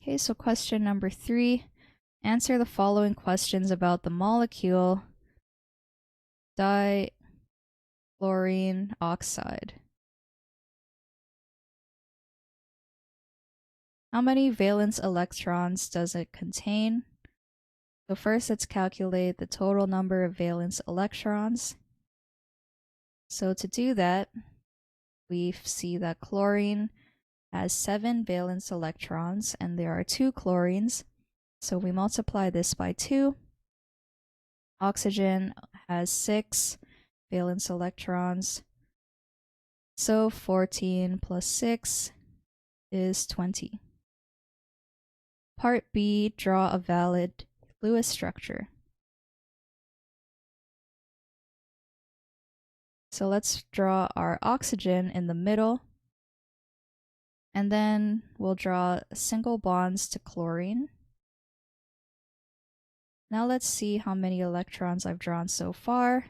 Okay, so question number 3. Answer the following questions about the molecule dichlorine oxide. How many valence electrons does it contain? So first, let's calculate the total number of valence electrons. So to do that, we see that chlorine has 7 valence electrons, and there are 2 chlorines. So we multiply this by 2. Oxygen has 6 valence electrons. So 14 plus 6 is 20. Part B, draw a valid Lewis structure. So let's draw our oxygen in the middle. And then we'll draw single bonds to chlorine. Now let's see how many electrons I've drawn so far.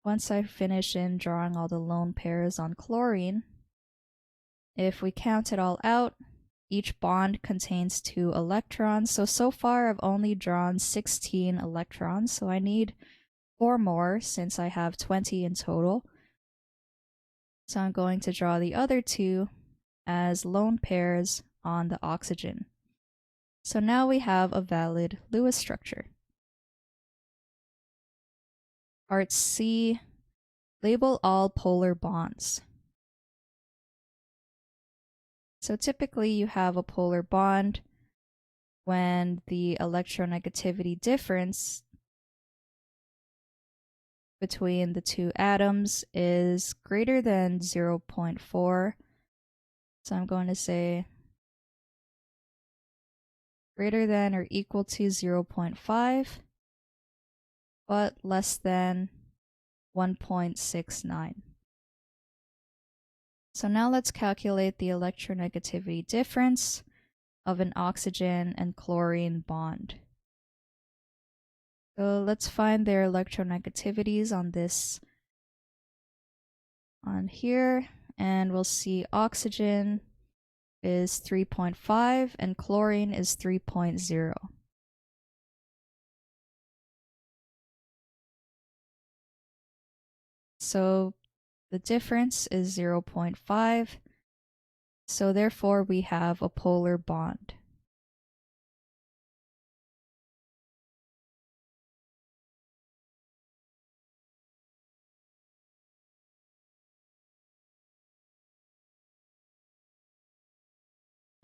Once I finish in drawing all the lone pairs on chlorine, if we count it all out, each bond contains 2 electrons. So far I've only drawn 16 electrons, so I need 4 more since I have 20 in total. So I'm going to draw the other 2 as lone pairs on the oxygen. So now we have a valid Lewis structure. Part C, label all polar bonds. So typically you have a polar bond when the electronegativity difference between the 2 atoms is greater than 0.4. So I'm going to say greater than or equal to 0.5, but less than 1.69. So now let's calculate the electronegativity difference of an oxygen and chlorine bond. So let's find their electronegativities on here, and we'll see oxygen is 3.5 and chlorine is 3.0. So the difference is 0.5. So therefore we have a polar bond.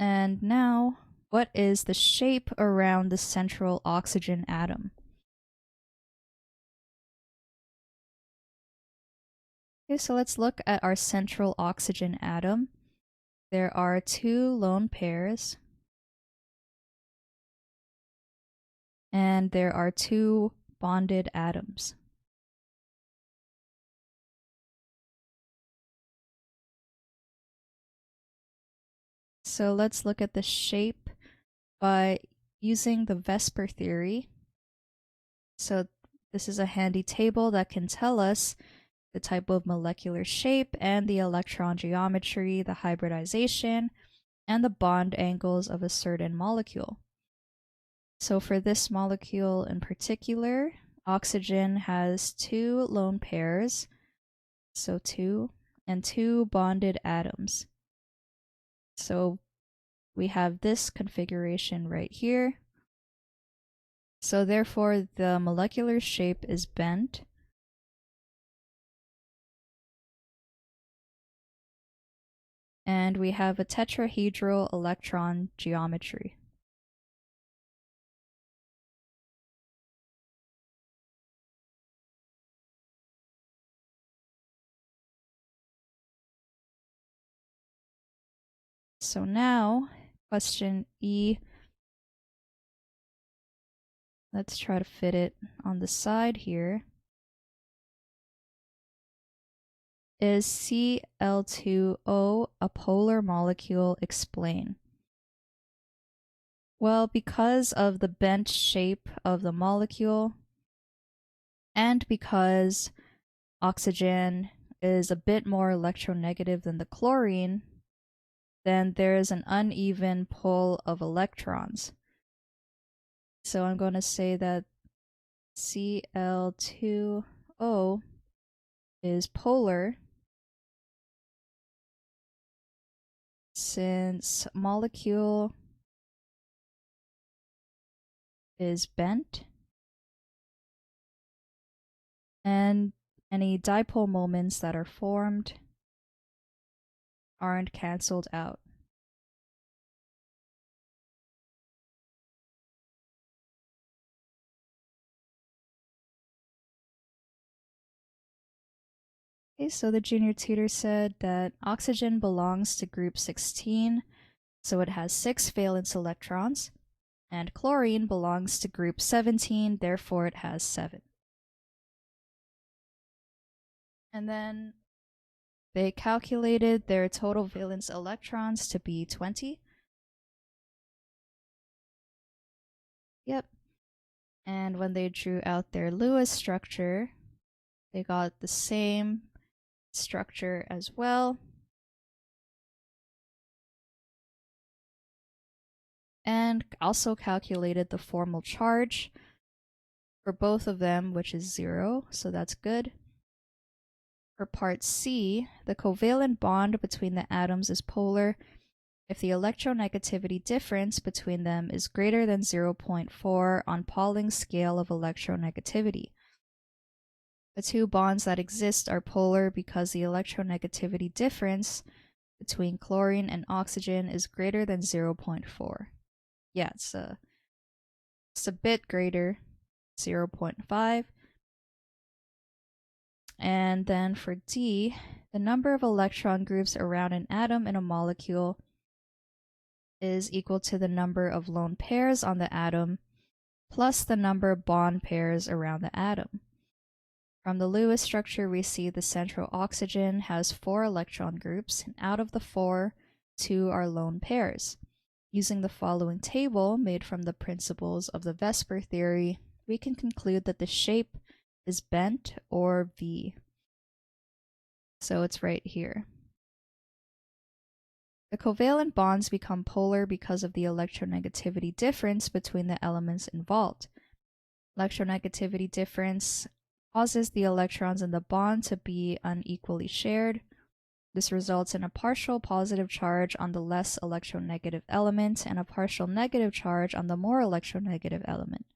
And now, what is the shape around the central oxygen atom? Okay, so let's look at our central oxygen atom. There are 2 lone pairs, and there are 2 bonded atoms. So let's look at the shape by using the Vesper Theory. So this is a handy table that can tell us the type of molecular shape and the electron geometry, the hybridization, and the bond angles of a certain molecule. So for this molecule in particular, oxygen has 2 lone pairs, so 2, and 2 bonded atoms. So we have this configuration right here. So therefore the molecular shape is bent. And we have a tetrahedral electron geometry. So now, question E. Let's try to fit it on the side here. Is Cl2O a polar molecule? Explain. Well, because of the bent shape of the molecule, and because oxygen is a bit more electronegative than the chlorine, then there is an uneven pull of electrons. So I'm going to say that Cl2O is polar since molecule is bent and any dipole moments that are formed aren't cancelled out. Okay, so the junior tutor said that oxygen belongs to group 16, so it has 6 valence electrons, and chlorine belongs to group 17, therefore it has 7. And then they calculated their total valence electrons to be 20. Yep. And when they drew out their Lewis structure, they got the same structure as well. And also calculated the formal charge for both of them, which is 0, so that's good. For part C, the covalent bond between the atoms is polar if the electronegativity difference between them is greater than 0.4 on Pauling's scale of electronegativity. The two bonds that exist are polar because the electronegativity difference between chlorine and oxygen is greater than 0.4. Yeah, it's a bit greater, 0.5. And then for D, the number of electron groups around an atom in a molecule is equal to the number of lone pairs on the atom plus the number of bond pairs around the atom. From the Lewis structure, we see the central oxygen has 4 electron groups, and out of the 4, 2 are lone pairs. Using the following table made from the principles of the Vesper theory, we can conclude that the shape is bent or V. So it's right here. The covalent bonds become polar because of the electronegativity difference between the elements involved. Electronegativity difference causes the electrons in the bond to be unequally shared. This results in a partial positive charge on the less electronegative element and a partial negative charge on the more electronegative element.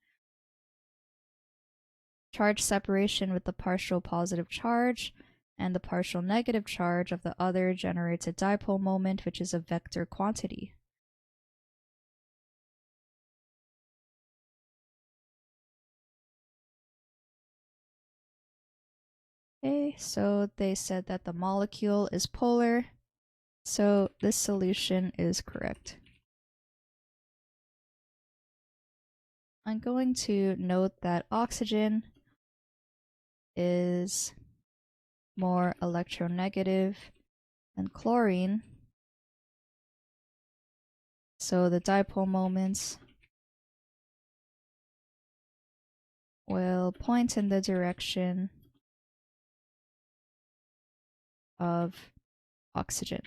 Charge separation with the partial positive charge and the partial negative charge of the other generates a dipole moment, which is a vector quantity. Okay, so they said that the molecule is polar, so this solution is correct. I'm going to note that oxygen is more electronegative than chlorine, so the dipole moments will point in the direction of oxygen.